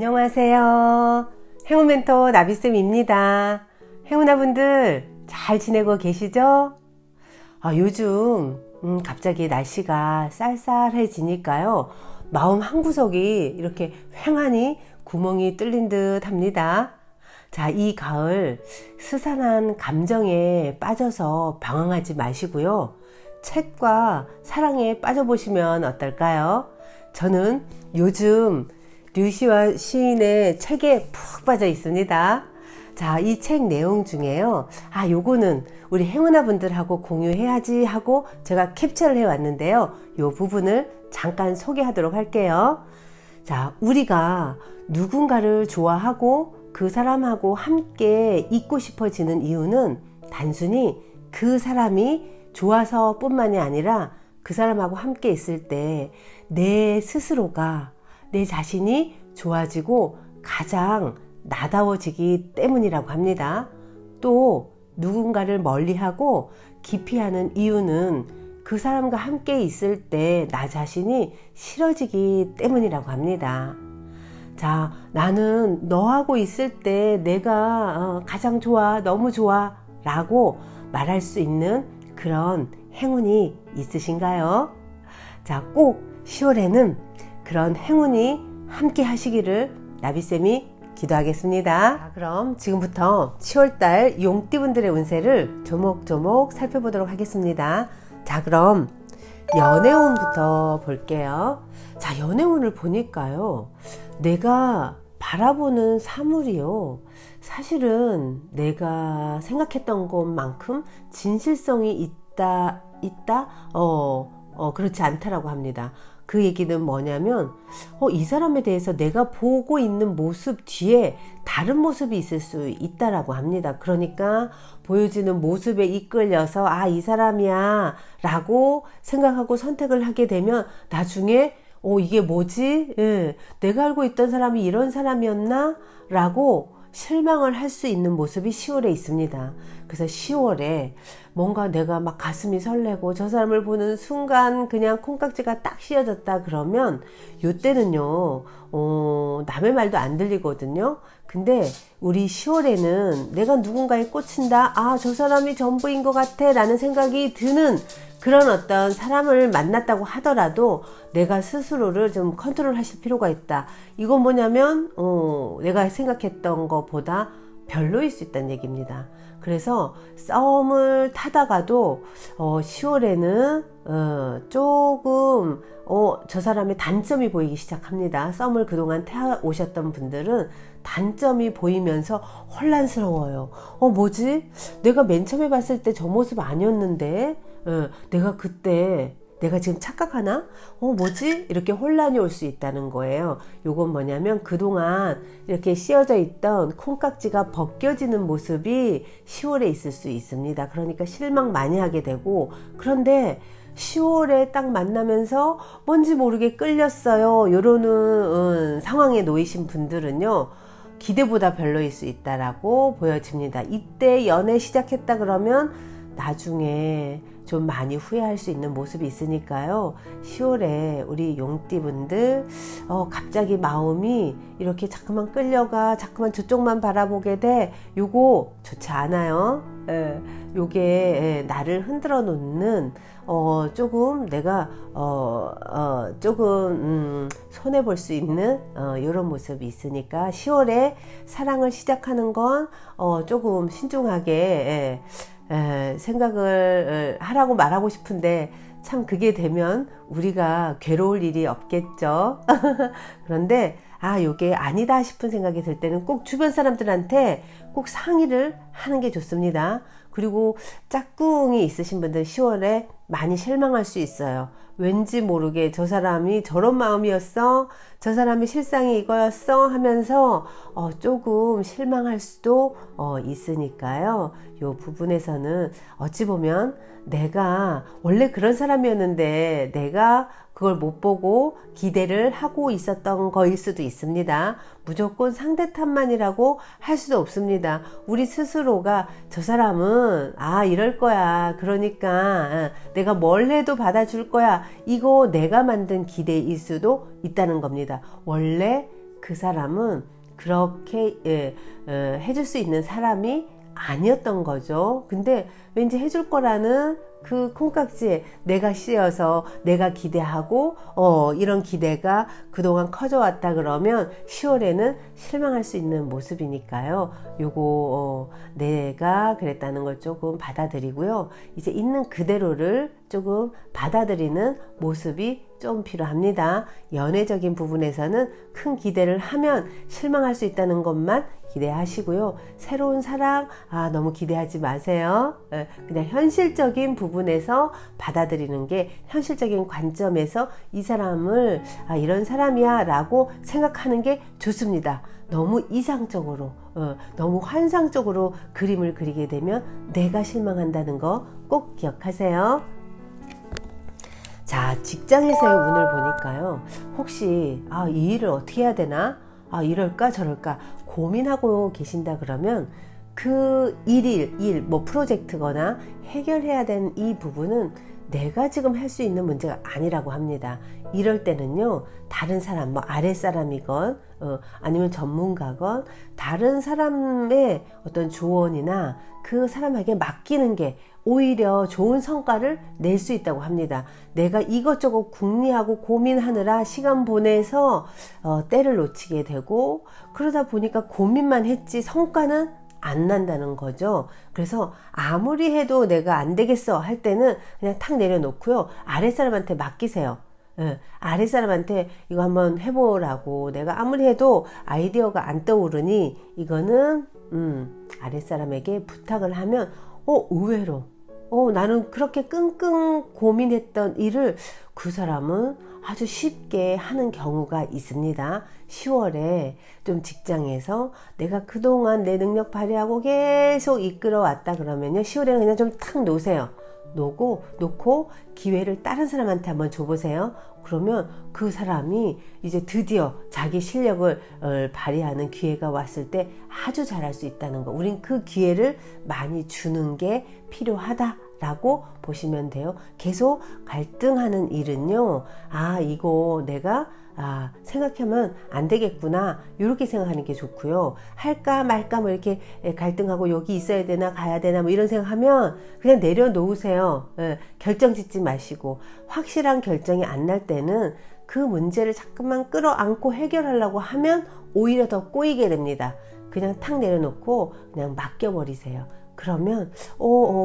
안녕하세요. 행운멘토 나비쌤입니다. 행운아분들 잘 지내고 계시죠? 요즘 갑자기 날씨가 쌀쌀해지니까요. 마음 한구석이 이렇게 휑하니 구멍이 뚫린 듯 합니다. 자, 이 가을 스산한 감정에 빠져서 방황하지 마시고요. 책과 사랑에 빠져보시면 어떨까요? 저는 요즘 류시원 시인의 책에 푹 빠져 있습니다. 자, 이 책 내용 중에요. 요거는 우리 행운아 분들하고 공유해야지 하고 제가 캡처를 해왔는데요. 이 부분을 잠깐 소개하도록 할게요. 자, 우리가 누군가를 좋아하고 그 사람하고 함께 있고 싶어지는 이유는 단순히 그 사람이 좋아서 뿐만이 아니라 그 사람하고 함께 있을 때 내 스스로가 내 자신이 좋아지고 가장 나다워지기 때문이라고 합니다. 또 누군가를 멀리하고 기피하는 이유는 그 사람과 함께 있을 때 나 자신이 싫어지기 때문이라고 합니다. 자, 나는 너하고 있을 때 내가 가장 좋아, 너무 좋아 라고 말할 수 있는 그런 행운이 있으신가요? 자, 꼭 10월에는 그런 행운이 함께 하시기를 나비쌤이 기도하겠습니다. 자, 그럼 지금부터 10월달 용띠분들의 운세를 조목조목 살펴보도록 하겠습니다. 자, 그럼 연애운부터 볼게요. 자, 연애운을 보니까요. 내가 바라보는 사물이요. 사실은 내가 생각했던 것만큼 진실성이 있다? 그렇지 않다라고 합니다. 그 얘기는 뭐냐면 이 사람에 대해서 내가 보고 있는 모습 뒤에 다른 모습이 있을 수 있다라고 합니다. 그러니까 보여지는 모습에 이끌려서 이 사람이야 라고 생각하고 선택을 하게 되면 나중에 이게 뭐지? 내가 알고 있던 사람이 이런 사람이었나? 라고 실망을 할 수 있는 모습이 10월에 있습니다. 그래서 10월에 뭔가 내가 막 가슴이 설레고 저 사람을 보는 순간 그냥 콩깍지가 딱 씌어졌다 그러면 요때는요 남의 말도 안 들리거든요. 근데 우리 10월에는 내가 누군가에 꽂힌다, 저 사람이 전부인 것 같아 라는 생각이 드는 그런 어떤 사람을 만났다고 하더라도 내가 스스로를 좀 컨트롤 하실 필요가 있다. 이건 뭐냐면 내가 생각했던 것보다 별로일 수 있다는 얘기입니다. 그래서 싸움을 타다가도 10월에는 조금 저 사람의 단점이 보이기 시작합니다. 싸움을 그동안 태워오셨던 분들은 단점이 보이면서 혼란스러워요. 뭐지? 내가 맨 처음에 봤을 때 저 모습 아니었는데 내가 그때 내가 지금 착각하나? 뭐지? 이렇게 혼란이 올 수 있다는 거예요. 요건 뭐냐면 그동안 이렇게 씌어져 있던 콩깍지가 벗겨지는 모습이 10월에 있을 수 있습니다. 그러니까 실망 많이 하게 되고, 그런데 10월에 딱 만나면서 뭔지 모르게 끌렸어요. 요러는 상황에 놓이신 분들은요. 기대보다 별로일 수 있다라고 보여집니다. 이때 연애 시작했다 그러면 나중에 좀 많이 후회할 수 있는 모습이 있으니까요. 10월에 우리 용띠분들 갑자기 마음이 이렇게 자꾸만 끌려가, 자꾸만 저쪽만 바라보게 돼. 요거 좋지 않아요. 요게 나를 흔들어 놓는 조금 내가 조금 손해 볼 수 있는 이런 모습이 있으니까 10월에 사랑을 시작하는 건 조금 신중하게 생각을 하라고 말하고 싶은데 참 그게 되면 우리가 괴로울 일이 없겠죠. 그런데 요게 아니다 싶은 생각이 들 때는 꼭 주변 사람들한테 꼭 상의를 하는 게 좋습니다. 그리고 짝꿍이 있으신 분들 10월에 많이 실망할 수 있어요. 왠지 모르게 저 사람이 저런 마음이었어, 저 사람이 실상이 이거였어 하면서 조금 실망할 수도 있으니까요. 이 부분에서는 어찌 보면 내가 원래 그런 사람이었는데 내가 그걸 못 보고 기대를 하고 있었던 거일 수도 있습니다. 무조건 상대 탓만이라고 할 수도 없습니다. 우리 스스로가 저 사람은 이럴 거야, 그러니까 내가 뭘 해도 받아줄 거야, 이거 내가 만든 기대일 수도 있다는 겁니다. 원래 그 사람은 그렇게 해줄 수 있는 사람이 아니었던 거죠. 근데 왠지 해줄 거라는 그 콩깍지에 내가 씌어서 내가 기대하고 이런 기대가 그동안 커져왔다 그러면 10월에는 실망할 수 있는 모습이니까요. 요거 내가 그랬다는 걸 조금 받아들이고요. 이제 있는 그대로를 조금 받아들이는 모습이 좀 필요합니다. 연애적인 부분에서는 큰 기대를 하면 실망할 수 있다는 것만 기대하시고요. 새로운 사랑 너무 기대하지 마세요. 그냥 현실적인 부분에서 받아들이는 게, 현실적인 관점에서 이 사람을 이런 사람이야 라고 생각하는 게 좋습니다. 너무 이상적으로 너무 환상적으로 그림을 그리게 되면 내가 실망한다는 거 꼭 기억하세요. 자, 직장에서의 운을 보니까요. 혹시 이 일을 어떻게 해야 되나? 이럴까 저럴까 고민하고 계신다 그러면 그 일, 뭐 프로젝트거나 해결해야 되는 이 부분은 내가 지금 할 수 있는 문제가 아니라고 합니다. 이럴 때는요, 다른 사람, 뭐 아랫사람이건 아니면 전문가건 다른 사람의 어떤 조언이나 그 사람에게 맡기는 게 오히려 좋은 성과를 낼 수 있다고 합니다. 내가 이것저것 궁리하고 고민하느라 시간 보내서 때를 놓치게 되고, 그러다 보니까 고민만 했지 성과는 안 난다는 거죠. 그래서 아무리 해도 내가 안 되겠어 할 때는 그냥 탁 내려놓고요, 아랫사람한테 맡기세요. 아랫사람한테 이거 한번 해보라고. 내가 아무리 해도 아이디어가 안 떠오르니 이거는 아랫사람에게 부탁을 하면 의외로 나는 그렇게 끙끙 고민했던 일을 그 사람은 아주 쉽게 하는 경우가 있습니다. 10월에 좀 직장에서 내가 그동안 내 능력 발휘하고 계속 이끌어 왔다 그러면요, 10월에는 그냥 좀 탁 놓으세요. 놓고 기회를 다른 사람한테 한번 줘보세요. 그러면 그 사람이 이제 드디어 자기 실력을 발휘하는 기회가 왔을 때 아주 잘할 수 있다는 거. 우린 그 기회를 많이 주는 게 필요하다라고 보시면 돼요. 계속 갈등하는 일은요, 이거 내가 생각하면 안 되겠구나, 이렇게 생각하는 게 좋고요. 할까 말까 뭐 이렇게 갈등하고 여기 있어야 되나 가야 되나 뭐 이런 생각하면 그냥 내려놓으세요. 결정 짓지 마시고, 확실한 결정이 안 날 때는 그 문제를 자꾸만 끌어안고 해결하려고 하면 오히려 더 꼬이게 됩니다. 그냥 탁 내려놓고 그냥 맡겨버리세요. 그러면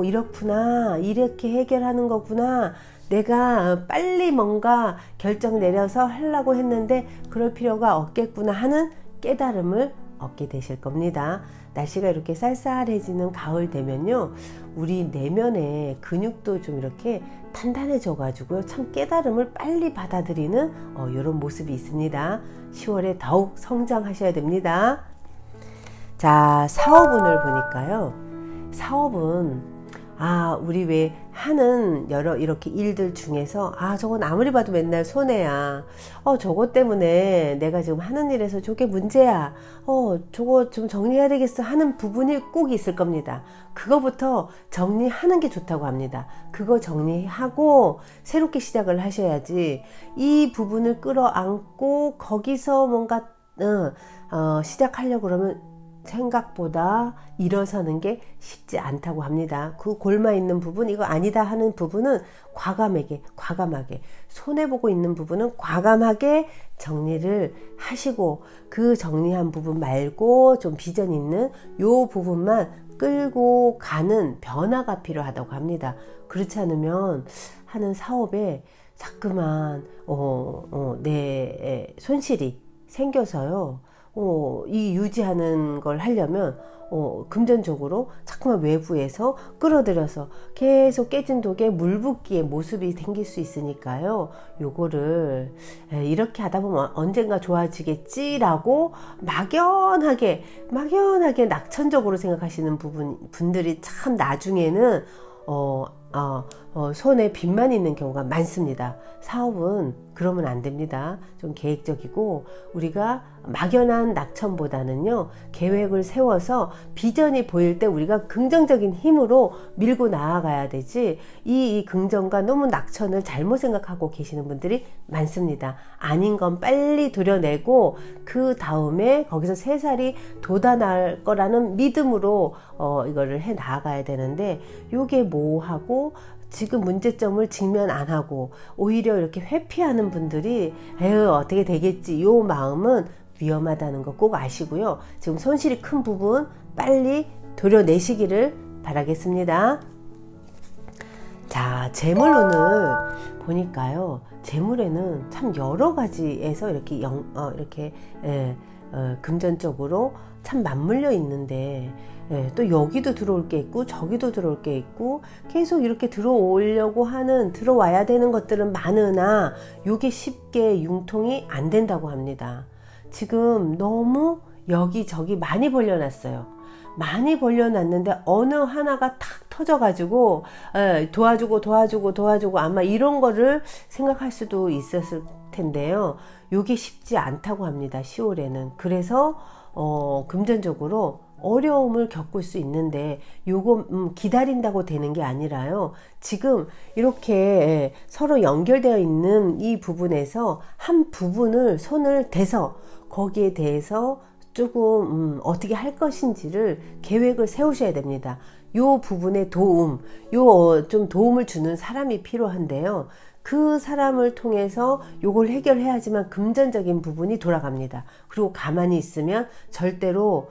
이렇구나, 이렇게 해결하는 거구나, 내가 빨리 뭔가 결정 내려서 하려고 했는데 그럴 필요가 없겠구나 하는 깨달음을 얻게 되실 겁니다. 날씨가 이렇게 쌀쌀해지는 가을 되면요, 우리 내면의 근육도 좀 이렇게 단단해져 가지고요, 참 깨달음을 빨리 받아들이는 이런 모습이 있습니다. 10월에 더욱 성장하셔야 됩니다. 자, 사업운을 보니까요, 사업은 우리 왜 하는 여러 이렇게 일들 중에서 저건 아무리 봐도 맨날 손해야, 저것 때문에 내가 지금 하는 일에서 저게 문제야, 저거 좀 정리해야 되겠어 하는 부분이 꼭 있을 겁니다. 그거부터 정리하는 게 좋다고 합니다. 그거 정리하고 새롭게 시작을 하셔야지, 이 부분을 끌어안고 거기서 뭔가 시작하려고 그러면 생각보다 일어서는 게 쉽지 않다고 합니다. 그 골마 있는 부분, 이거 아니다 하는 부분은 과감하게 손해보고 있는 부분은 과감하게 정리를 하시고, 그 정리한 부분 말고 좀 비전 있는 요 부분만 끌고 가는 변화가 필요하다고 합니다. 그렇지 않으면 하는 사업에 자꾸만 내 손실이 생겨서요, 이 유지하는 걸 하려면 금전적으로 자꾸만 외부에서 끌어들여서 계속 깨진 독에 물 붓기의 모습이 생길 수 있으니까요, 요거를 이렇게 하다 보면 언젠가 좋아지겠지라고 막연하게 낙천적으로 생각하시는 분들이 참 나중에는 손에 빚만 있는 경우가 많습니다. 사업은 그러면 안 됩니다. 좀 계획적이고 우리가 막연한 낙천보다는요, 계획을 세워서 비전이 보일 때 우리가 긍정적인 힘으로 밀고 나아가야 되지, 이 긍정과 너무 낙천을 잘못 생각하고 계시는 분들이 많습니다. 아닌 건 빨리 도려내고 그 다음에 거기서 새살이 돋아날 거라는 믿음으로 이거를 해 나아가야 되는데, 요게 뭐하고 지금 문제점을 직면 안 하고 오히려 이렇게 회피하는 분들이 에휴 어떻게 되겠지, 요 마음은 위험하다는 거 꼭 아시고요. 지금 손실이 큰 부분 빨리 도려내시기를 바라겠습니다. 자, 재물운을 보니까요, 재물에는 참 여러 가지에서 이렇게 금전적으로 참 맞물려 있는데, 또 여기도 들어올 게 있고 저기도 들어올 게 있고 계속 이렇게 들어오려고 하는, 들어와야 되는 것들은 많으나 요게 쉽게 융통이 안 된다고 합니다. 지금 너무 여기저기 많이 벌려놨어요. 많이 벌려놨는데 어느 하나가 탁 터져가지고 도와주고 아마 이런 거를 생각할 수도 있었을 텐데요. 요게 쉽지 않다고 합니다. 10월에는. 그래서 금전적으로 어려움을 겪을 수 있는데, 요거 기다린다고 되는 게 아니라요, 지금 이렇게 서로 연결되어 있는 이 부분에서 한 부분을 손을 대서 거기에 대해서 조금 어떻게 할 것인지를 계획을 세우셔야 됩니다. 요 부분에 좀 도움을 주는 사람이 필요한데요, 그 사람을 통해서 요걸 해결해야지만 금전적인 부분이 돌아갑니다. 그리고 가만히 있으면 절대로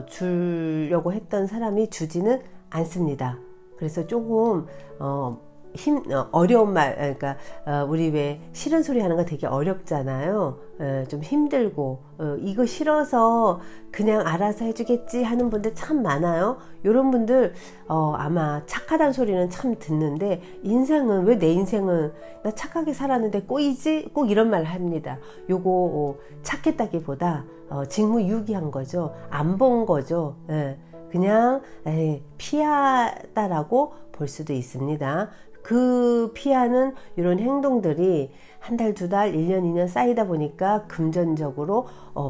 주려고 했던 사람이 주지는 않습니다. 그래서 조금 어려운 말, 그러니까 우리 왜 싫은 소리 하는 거 되게 어렵잖아요. 좀 힘들고 이거 싫어서 그냥 알아서 해주겠지 하는 분들 참 많아요. 이런 분들 아마 착하다는 소리는 참 듣는데, 인생은 왜 내 인생은 나 착하게 살았는데 꼬이지? 꼭 이런 말 합니다. 요거 착했다기보다 직무유기한 거죠. 안 본 거죠. 그냥 피하다라고 볼 수도 있습니다. 그 피하는 이런 행동들이 한 달, 두 달, 1년, 2년 쌓이다 보니까 금전적으로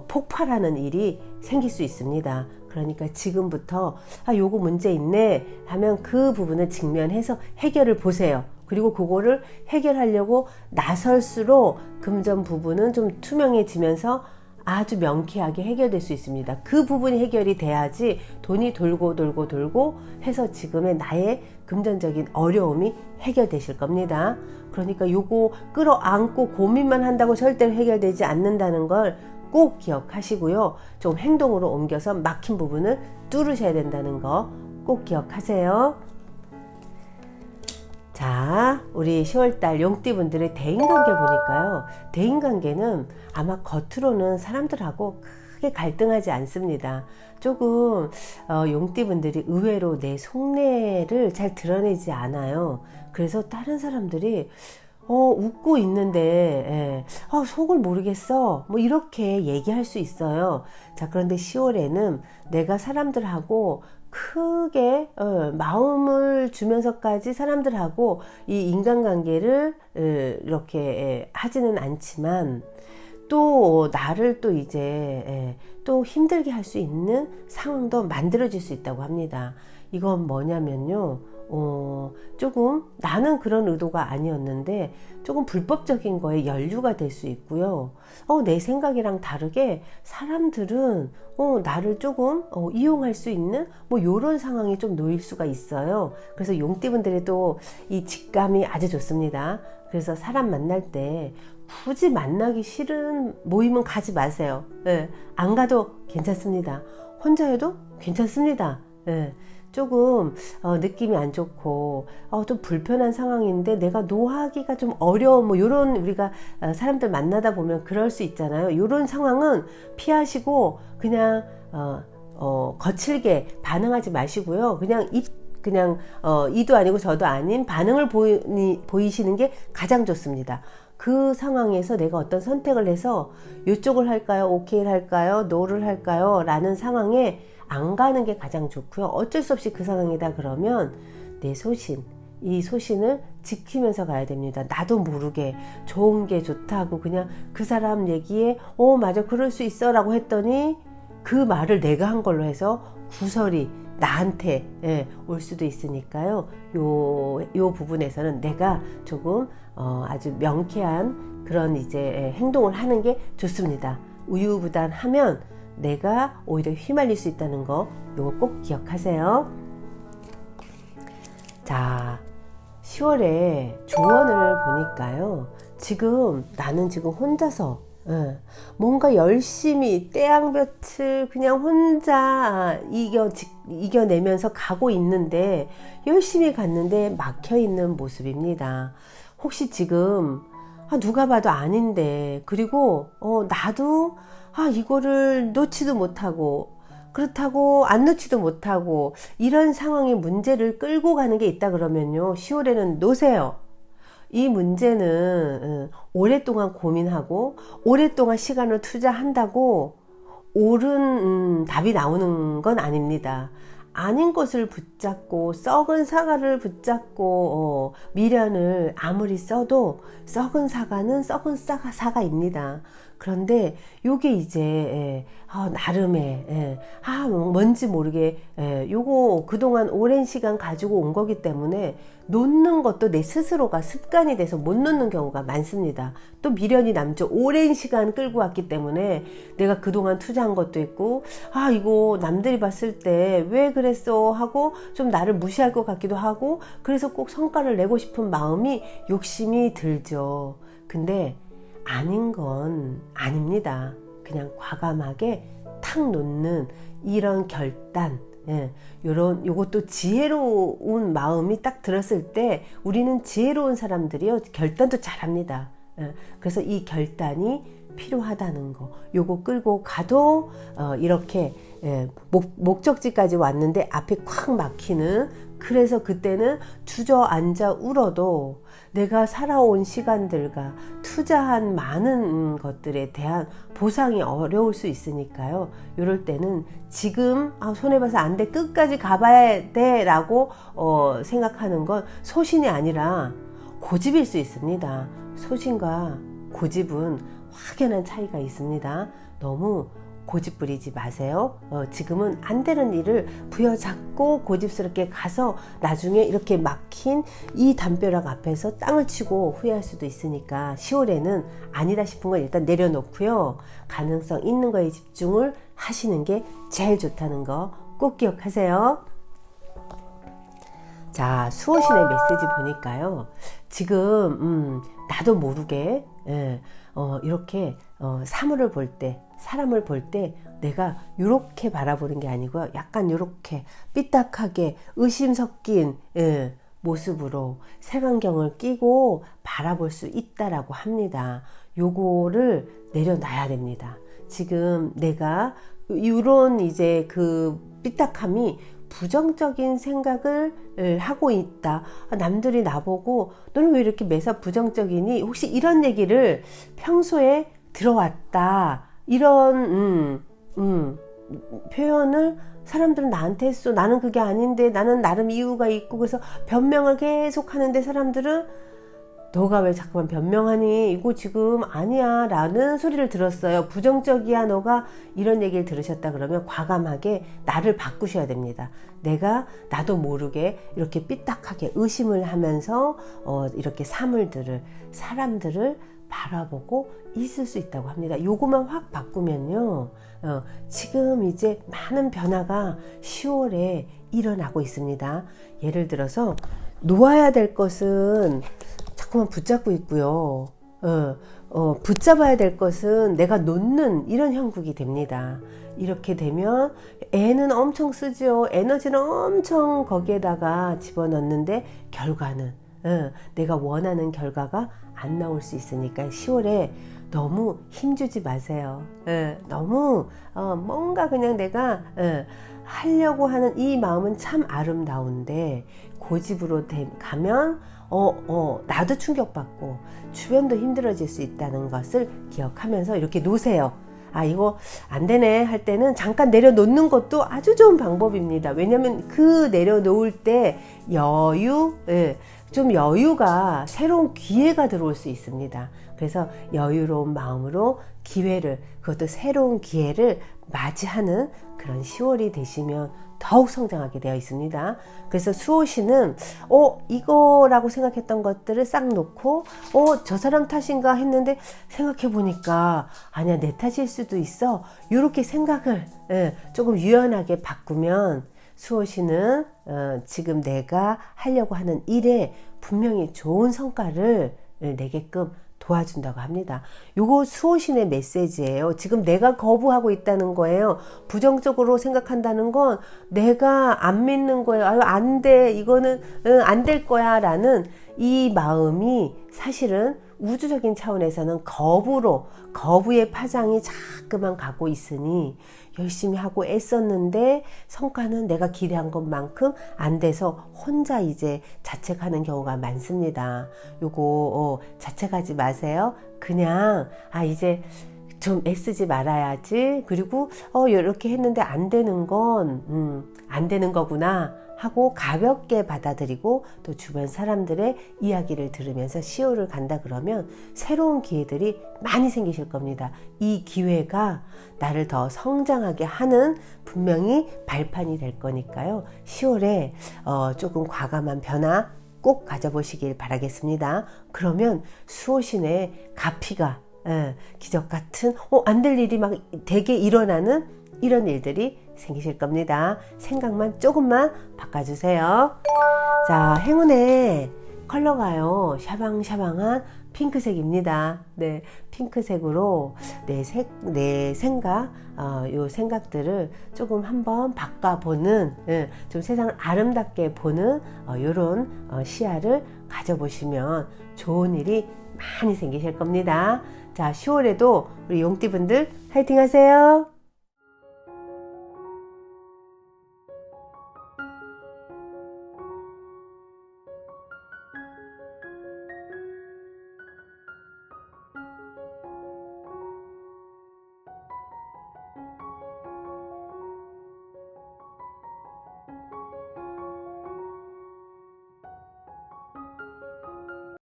폭발하는 일이 생길 수 있습니다. 그러니까 지금부터 요거 문제 있네 하면 그 부분을 직면해서 해결을 보세요. 그리고 그거를 해결하려고 나설수록 금전 부분은 좀 투명해지면서 아주 명쾌하게 해결될 수 있습니다. 그 부분이 해결이 돼야지 돈이 돌고 해서 지금의 나의 금전적인 어려움이 해결되실 겁니다. 그러니까 요거 끌어안고 고민만 한다고 절대로 해결되지 않는다는 걸 꼭 기억하시고요. 좀 행동으로 옮겨서 막힌 부분을 뚫으셔야 된다는 거 꼭 기억하세요. 자, 우리 10월달 용띠분들의 대인관계 보니까요, 대인관계는 아마 겉으로는 사람들하고 크게 갈등하지 않습니다. 조금 용띠분들이 의외로 내 속내를 잘 드러내지 않아요. 그래서 다른 사람들이 웃고 있는데 속을 모르겠어 뭐 이렇게 얘기할 수 있어요. 자, 그런데 10월에는 내가 사람들하고 크게 마음을 주면서까지 사람들하고 이 인간관계를 이렇게 하지는 않지만, 또 나를 또 이제 또 힘들게 할 수 있는 상황도 만들어질 수 있다고 합니다. 이건 뭐냐면요, 조금 나는 그런 의도가 아니었는데 조금 불법적인 거에 연루가 될 수 있고요. 내 생각이랑 다르게 사람들은 나를 조금 이용할 수 있는 뭐 이런 상황이 좀 놓일 수가 있어요. 그래서 용띠분들이 또 이 직감이 아주 좋습니다. 그래서 사람 만날 때 굳이 만나기 싫은 모임은 가지 마세요. 안 가도 괜찮습니다. 혼자 해도 괜찮습니다. 조금 느낌이 안 좋고 좀 불편한 상황인데 내가 노하기가 좀 어려운 뭐 요런, 우리가 사람들 만나다 보면 그럴 수 있잖아요. 요런 상황은 피하시고 그냥 거칠게 반응하지 마시고요. 그냥 이도 아니고 저도 아닌 반응을 보이시는 게 가장 좋습니다. 그 상황에서 내가 어떤 선택을 해서 이쪽을 할까요? 오케이를 할까요? 노를 할까요? 라는 상황에 안 가는 게 가장 좋고요. 어쩔 수 없이 그 상황이다 그러면 내 소신, 이 소신을 지키면서 가야 됩니다. 나도 모르게 좋은 게 좋다고 그냥 그 사람 얘기에 맞아 그럴 수 있어 라고 했더니 그 말을 내가 한 걸로 해서 구설이 나한테 올 수도 있으니까요. 요 부분에서는 내가 조금 아주 명쾌한 그런 이제 행동을 하는 게 좋습니다. 우유부단하면 내가 오히려 휘말릴 수 있다는 거 요거 꼭 기억하세요. 자, 10월에 조언을 보니까요. 나는 지금 혼자서 뭔가 열심히 떼양볕을 그냥 혼자 이겨내면서 가고 있는데 열심히 갔는데 막혀있는 모습입니다. 혹시 지금 누가 봐도 아닌데 그리고 나도 이거를 놓지도 못하고 그렇다고 안 놓지도 못하고 이런 상황의 문제를 끌고 가는 게 있다 그러면요 10월에는 놓으세요. 이 문제는 오랫동안 고민하고 오랫동안 시간을 투자한다고 옳은 답이 나오는 건 아닙니다. 아닌 것을 붙잡고 썩은 사과를 붙잡고 미련을 아무리 써도 썩은 사과는 썩은 사과입니다. 그런데 요게 이제 나름의 뭔지 모르게 요거 그동안 오랜 시간 가지고 온 거기 때문에 놓는 것도 내 스스로가 습관이 돼서 못 놓는 경우가 많습니다. 또 미련이 남죠. 오랜 시간 끌고 왔기 때문에 내가 그동안 투자한 것도 있고 이거 남들이 봤을 때 왜 그랬어 하고 좀 나를 무시할 것 같기도 하고 그래서 꼭 성과를 내고 싶은 마음이 욕심이 들죠. 근데 아닌 건 아닙니다. 그냥 과감하게 탁 놓는 이런 결단, 요것도 지혜로운 마음이 딱 들었을 때 우리는 지혜로운 사람들이요 결단도 잘합니다. 그래서 이 결단이 필요하다는 거, 요거 끌고 가도 이렇게 목적지까지 왔는데 앞에 콱 막히는, 그래서 그때는 주저앉아 울어도 내가 살아온 시간들과 투자한 많은 것들에 대한 보상이 어려울 수 있으니까요. 이럴 때는 지금 손해봐서 안 돼, 끝까지 가봐야 돼 라고 생각하는 건 소신이 아니라 고집일 수 있습니다. 소신과 고집은 확연한 차이가 있습니다. 너무 고집 부리지 마세요. 지금은 안 되는 일을 부여잡고 고집스럽게 가서 나중에 이렇게 막힌 이 담벼락 앞에서 땅을 치고 후회할 수도 있으니까 10월에는 아니다 싶은 건 일단 내려놓고요. 가능성 있는 거에 집중을 하시는 게 제일 좋다는 거 꼭 기억하세요. 자, 수호신의 메시지 보니까요. 지금 나도 모르게 이렇게 사물을 볼 때, 사람을 볼 때 내가 이렇게 바라보는 게 아니고요. 약간 이렇게 삐딱하게 의심 섞인 모습으로 색안경을 끼고 바라볼 수 있다라고 합니다. 요거를 내려놔야 됩니다. 지금 내가 이런 이제 그 삐딱함이 부정적인 생각을 하고 있다. 남들이 나보고 너는 왜 이렇게 매사 부정적이니? 혹시 이런 얘기를 평소에 들어왔다. 이런 표현을 사람들은 나한테 했어. 나는 그게 아닌데, 나는 나름 이유가 있고, 그래서 변명을 계속 하는데 사람들은 너가 왜 자꾸만 변명하니? 이거 지금 아니야 라는 소리를 들었어요. 부정적이야 너가, 이런 얘기를 들으셨다 그러면 과감하게 나를 바꾸셔야 됩니다. 내가 나도 모르게 이렇게 삐딱하게 의심을 하면서 이렇게 사람들을 바라보고 있을 수 있다고 합니다. 요거만 확 바꾸면요, 지금 이제 많은 변화가 10월에 일어나고 있습니다. 예를 들어서 놓아야 될 것은 자꾸만 붙잡고 있고요. 붙잡아야 될 것은 내가 놓는 이런 형국이 됩니다. 이렇게 되면 애는 엄청 쓰죠. 에너지는 엄청 거기에다가 집어넣는데 결과는 내가 원하는 결과가 안 나올 수 있으니까 10월에 너무 힘주지 마세요. 너무 뭔가 그냥 내가 하려고 하는 이 마음은 참 아름다운데 고집으로 가면 나도 충격받고 주변도 힘들어질 수 있다는 것을 기억하면서 이렇게 놓으세요. 아 이거 안 되네 할 때는 잠깐 내려놓는 것도 아주 좋은 방법입니다. 왜냐하면 그 내려놓을 때 좀 여유가 새로운 기회가 들어올 수 있습니다. 그래서 여유로운 마음으로 그것도 새로운 기회를 맞이하는 그런 10월이 되시면 더욱 성장하게 되어 있습니다. 그래서 수호씨는 이거라고 생각했던 것들을 싹 놓고 저 사람 탓인가 했는데 생각해 보니까 아니야 내 탓일 수도 있어. 이렇게 생각을 조금 유연하게 바꾸면 수호씨는 지금 내가 하려고 하는 일에 분명히 좋은 성과를 내게끔 도와준다고 합니다. 요거 수호신의 메시지예요. 지금 내가 거부하고 있다는 거예요. 부정적으로 생각한다는 건 내가 안 믿는 거예요. 아유 안 돼. 이거는 안 될 거야 라는 이 마음이 사실은 우주적인 차원에서는 거부의 파장이 자꾸만 가고 있으니 열심히 하고 애썼는데 성과는 내가 기대한 것만큼 안 돼서 혼자 이제 자책하는 경우가 많습니다. 요거 자책하지 마세요. 그냥 이제 좀 애쓰지 말아야지. 그리고 이렇게 했는데 안 되는 건 안 되는 거구나 하고 가볍게 받아들이고 또 주변 사람들의 이야기를 들으면서 시호를 간다 그러면 새로운 기회들이 많이 생기실 겁니다. 이 기회가 나를 더 성장하게 하는 분명히 발판이 될 거니까요. 10월에 조금 과감한 변화 꼭 가져보시길 바라겠습니다. 그러면 수호신의 가피가 기적 같은 안 될 일이 막 되게 일어나는 이런 일들이 생기실 겁니다. 생각만 조금만 바꿔주세요. 자, 행운의 컬러가요. 샤방샤방한 핑크색입니다. 네, 핑크색으로 내 생각, 요 생각들을 조금 한번 바꿔보는, 좀 세상을 아름답게 보는 요런 시야를 가져보시면 좋은 일이 많이 생기실 겁니다. 자, 10월에도 우리 용띠분들 화이팅 하세요.